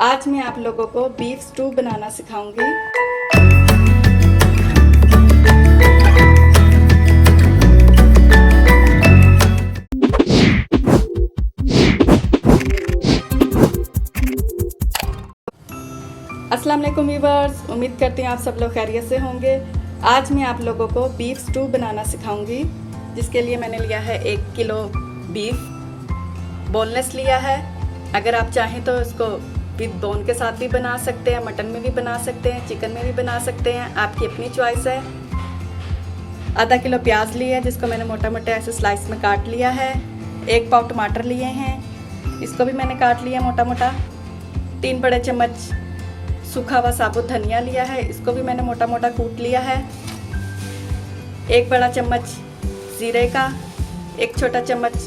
आज मैं आप लोगों को बीफ स्टू बनाना सिखाऊंगी। अस्सलाम वालेकुम व्यूअर्स, उम्मीद करती हूँ आप सब लोग खैरियत से होंगे। आज मैं आप लोगों को बीफ स्टू बनाना सिखाऊंगी, जिसके लिए मैंने लिया है 1 किलो बीफ, बोनलेस लिया है। अगर आप चाहें तो इसको विद बोन के साथ भी बना सकते हैं, मटन में भी बना सकते हैं, चिकन में भी बना सकते हैं, आपकी अपनी चॉइस है। आधा किलो प्याज लिया है, जिसको मैंने मोटा मोटा ऐसे स्लाइस में काट लिया है। 1 पाव टमाटर लिए हैं, इसको भी मैंने काट लिया मोटा मोटा। 3 बड़े चम्मच सूखा हुआ साबुत धनिया लिया है, इसको भी मैंने मोटा मोटा कूट लिया है। 1 बड़ा चम्मच जीरे का, 1 छोटा चम्मच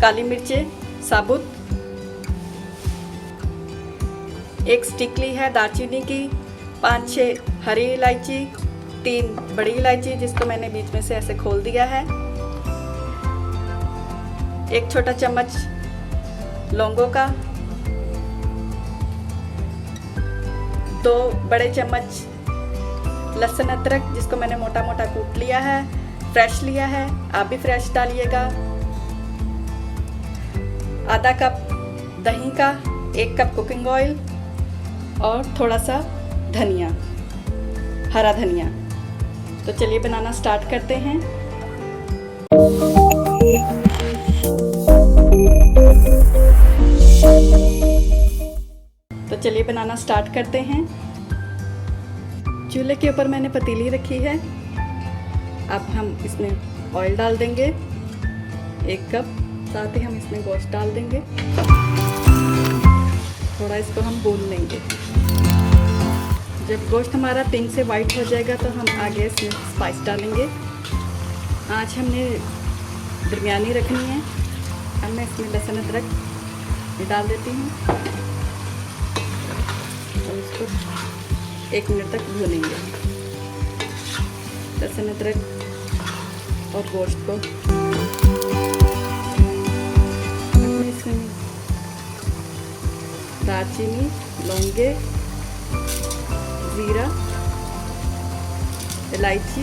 काली मिर्चें साबुत, 1 स्टिक ली है दालचीनी की, 5-6 हरी इलायची, 3 बड़ी इलायची जिसको मैंने बीच में से ऐसे खोल दिया है, 1 छोटा चम्मच लौंगों का, 2 बड़े चम्मच लहसुन अदरक जिसको मैंने मोटा मोटा कूट लिया है, फ्रेश लिया है, आप भी फ्रेश डालिएगा। आधा कप दही का, 1 कप कुकिंग ऑयल और थोड़ा सा धनिया, हरा धनिया। तो चलिए बनाना स्टार्ट करते हैं। चूल्हे के ऊपर मैंने पतीली रखी है। अब हम इसमें ऑयल डाल देंगे 1 कप, साथ ही हम इसमें गोश्त डाल देंगे। थोड़ा इसको हम भून लेंगे। जब गोश्त हमारा पिंक से वाइट हो जाएगा तो हम आगे इसमें स्पाइस डालेंगे। आँच हमने दरमियानी रखनी है। अब मैं इसमें लहसुन अदरक भी डाल देती हूँ और इसको 1 मिनट तक भूनेंगे, लहसुन अदरक और गोश्त को। इसमें दालचीनी, लौंगे, जीरा, इलायची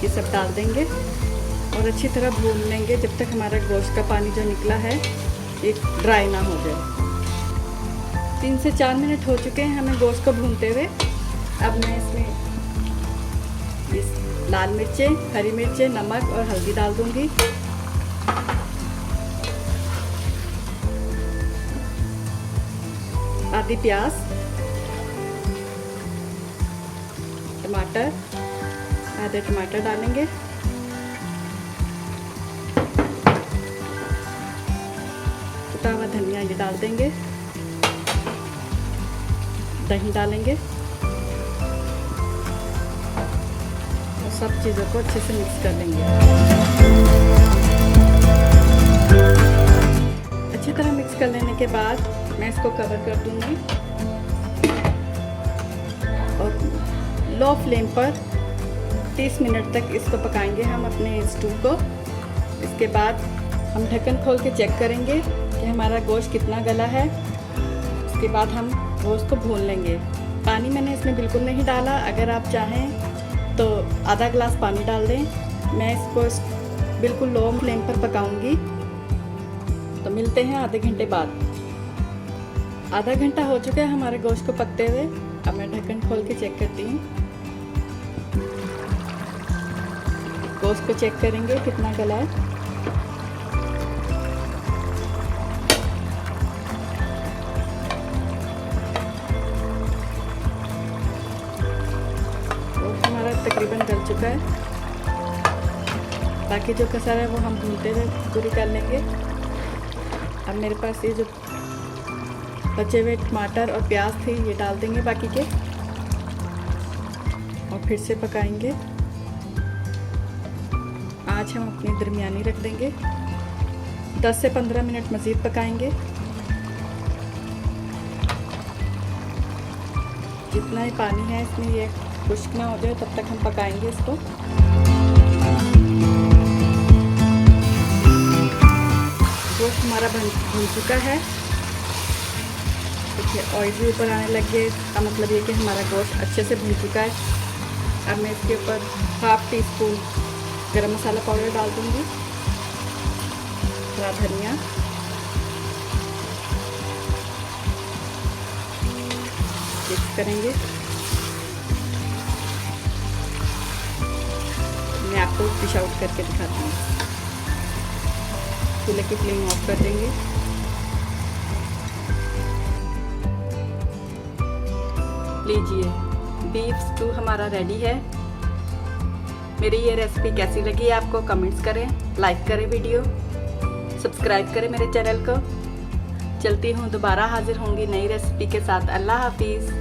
ये सब डाल देंगे और अच्छी तरह भून लेंगे जब तक हमारा गोश्त का पानी जो निकला है ये ड्राई ना हो जाए। 3 से 4 मिनट हो चुके हैं हमें गोश्त को भूनते हुए। अब मैं इसमें लाल मिर्चें, हरी मिर्चें, नमक और हल्दी डाल दूंगी। आधी प्याज, टमाटर, आधे टमाटर डालेंगे, कुटा हुआ धनिया ये डाल देंगे, दही डालेंगे और सब चीज़ों को अच्छे से मिक्स कर लेंगे। अच्छी तरह मिक्स कर लेने के बाद मैं इसको कवर कर दूंगी और लो फ्लेम पर 30 मिनट तक इसको पकाएंगे हम अपने स्टू को। इसके बाद हम ढक्कन खोल के चेक करेंगे कि हमारा गोश्त कितना गला है। उसके बाद हम गोश्त को भून लेंगे। पानी मैंने इसमें बिल्कुल नहीं डाला, अगर आप चाहें तो आधा गिलास पानी डाल दें। मैं इसको बिल्कुल लो फ्लेम पर पकाऊंगी। तो मिलते हैं आधे घंटे बाद। आधा घंटा हो चुका है हमारे गोश्त को पकते हुए। अब मैं ढक्कन खोल के चेक करती हूँ। गोश्त को चेक करेंगे कितना गला है। गोश्त हमारा तकरीबन गल चुका है। बाकी जो कसर है वो हम भूनते हुए पूरी कर लेंगे। अब मेरे पास ये जो बचे हुए टमाटर और प्याज थे ये डाल देंगे बाकी के और फिर से पकाएंगे। आँच हम अपनी दरमियानी रख देंगे। 10 से 15 मिनट मज़ीद पकाएंगे। जितना ही पानी है इसमें ये खुश्क ना हो जाए तब तक हम पकाएंगे इसको। गोश्त हमारा भून चुका है। देखिए ऑयल भी ऊपर आने लग गया, इसका मतलब ये कि हमारा गोश्त अच्छे से भून चुका है। अब मैं इसके ऊपर 1/2 टीस्पून गरम मसाला पाउडर डाल दूँगी, थोड़ा धनिया, मिक्स करेंगे। मैं आपको डिश आउट करके दिखाती हूँ। चूल्हे की फ्लेम ऑफ कर देंगे। लीजिए, बीफ स्टू हमारा रेडी है। मेरी ये रेसिपी कैसी लगी आपको कमेंट्स करें, लाइक करें वीडियो, सब्सक्राइब करें मेरे चैनल को। चलती हूँ, दोबारा हाजिर होंगी नई रेसिपी के साथ। अल्लाह हाफिज़।